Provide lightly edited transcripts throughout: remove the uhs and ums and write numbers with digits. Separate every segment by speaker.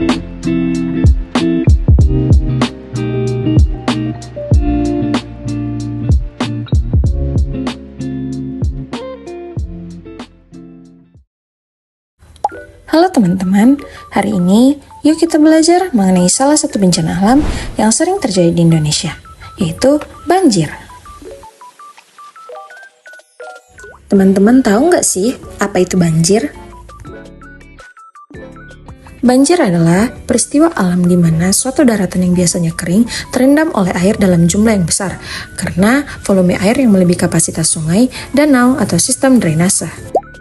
Speaker 1: Halo teman-teman, hari ini yuk kita belajar mengenai salah satu bencana alam yang sering terjadi di Indonesia, yaitu banjir. Teman-teman tahu nggak sih apa itu banjir? Banjir adalah peristiwa alam di mana suatu daratan yang biasanya kering terendam oleh air dalam jumlah yang besar karena volume air yang melebihi kapasitas sungai, danau, atau sistem drainase.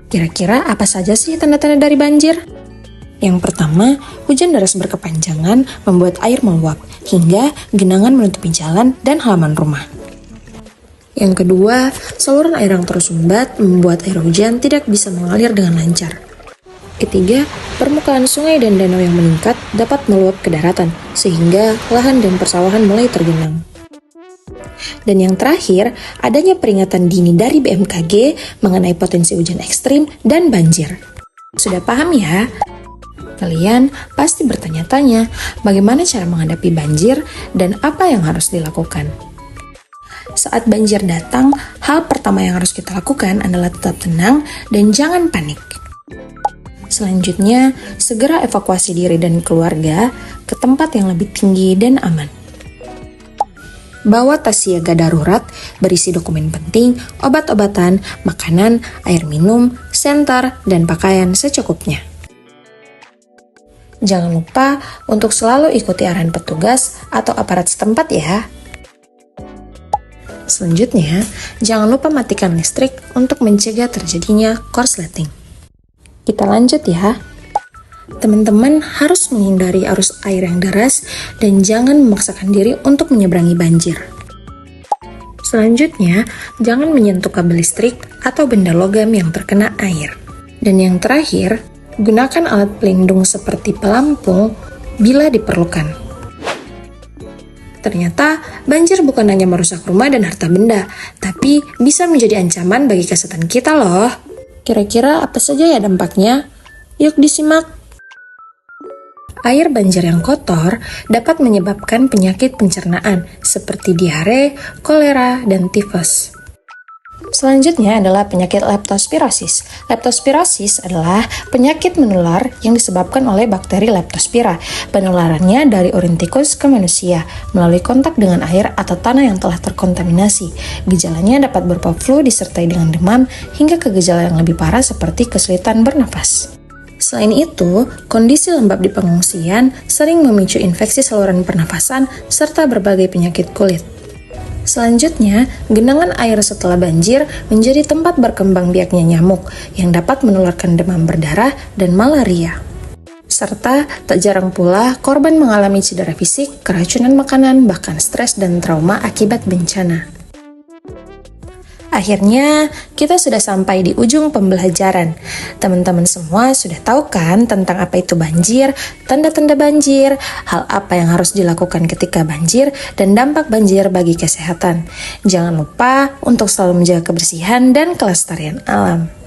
Speaker 1: Kira-kira apa saja sih tanda-tanda dari banjir? Yang pertama, hujan deras berkepanjangan membuat air meluap hingga genangan menutupi jalan dan halaman rumah. Yang kedua, saluran air yang terus sumbat membuat air hujan tidak bisa mengalir dengan lancar. Ketiga, permukaan sungai dan danau yang meningkat dapat meluap ke daratan sehingga lahan dan persawahan mulai tergenang. Dan yang terakhir, adanya peringatan dini dari BMKG mengenai potensi hujan ekstrim dan banjir. Sudah paham ya? Kalian pasti bertanya-tanya bagaimana cara menghadapi banjir dan apa yang harus dilakukan. Saat banjir datang, hal pertama yang harus kita lakukan adalah tetap tenang dan jangan panik. Selanjutnya, segera evakuasi diri dan keluarga ke tempat yang lebih tinggi dan aman. Bawa tas siaga darurat berisi dokumen penting, obat-obatan, makanan, air minum, senter, dan pakaian secukupnya. Jangan lupa untuk selalu ikuti arahan petugas atau aparat setempat ya. Selanjutnya, jangan lupa matikan listrik untuk mencegah terjadinya korsleting. Kita lanjut ya. Teman-teman harus menghindari arus air yang deras dan jangan memaksakan diri untuk menyeberangi banjir. Selanjutnya, jangan menyentuh kabel listrik atau benda logam yang terkena air. Dan yang terakhir, gunakan alat pelindung seperti pelampung bila diperlukan. Ternyata, banjir bukan hanya merusak rumah dan harta benda, tapi bisa menjadi ancaman bagi kesehatan kita loh. Kira-kira apa saja ya dampaknya? Yuk disimak. Air banjir yang kotor dapat menyebabkan penyakit pencernaan seperti diare, kolera, dan tifus. Selanjutnya adalah penyakit leptospirosis. Leptospirosis adalah penyakit menular yang disebabkan oleh bakteri Leptospira. Penularannya dari urin tikus ke manusia melalui kontak dengan air atau tanah yang telah terkontaminasi. Gejalanya dapat berupa flu disertai dengan demam hingga ke gejala yang lebih parah seperti kesulitan bernapas. Selain itu, kondisi lembab di pengungsian sering memicu infeksi saluran pernafasan serta berbagai penyakit kulit. Selanjutnya, genangan air setelah banjir menjadi tempat berkembang biaknya nyamuk yang dapat menularkan demam berdarah dan malaria. Serta tak jarang pula korban mengalami cedera fisik, keracunan makanan, bahkan stres dan trauma akibat bencana. Akhirnya, kita sudah sampai di ujung pembelajaran. Teman-teman semua sudah tahu kan tentang apa itu banjir, tanda-tanda banjir, hal apa yang harus dilakukan ketika banjir, dan dampak banjir bagi kesehatan. Jangan lupa untuk selalu menjaga kebersihan dan kelestarian alam.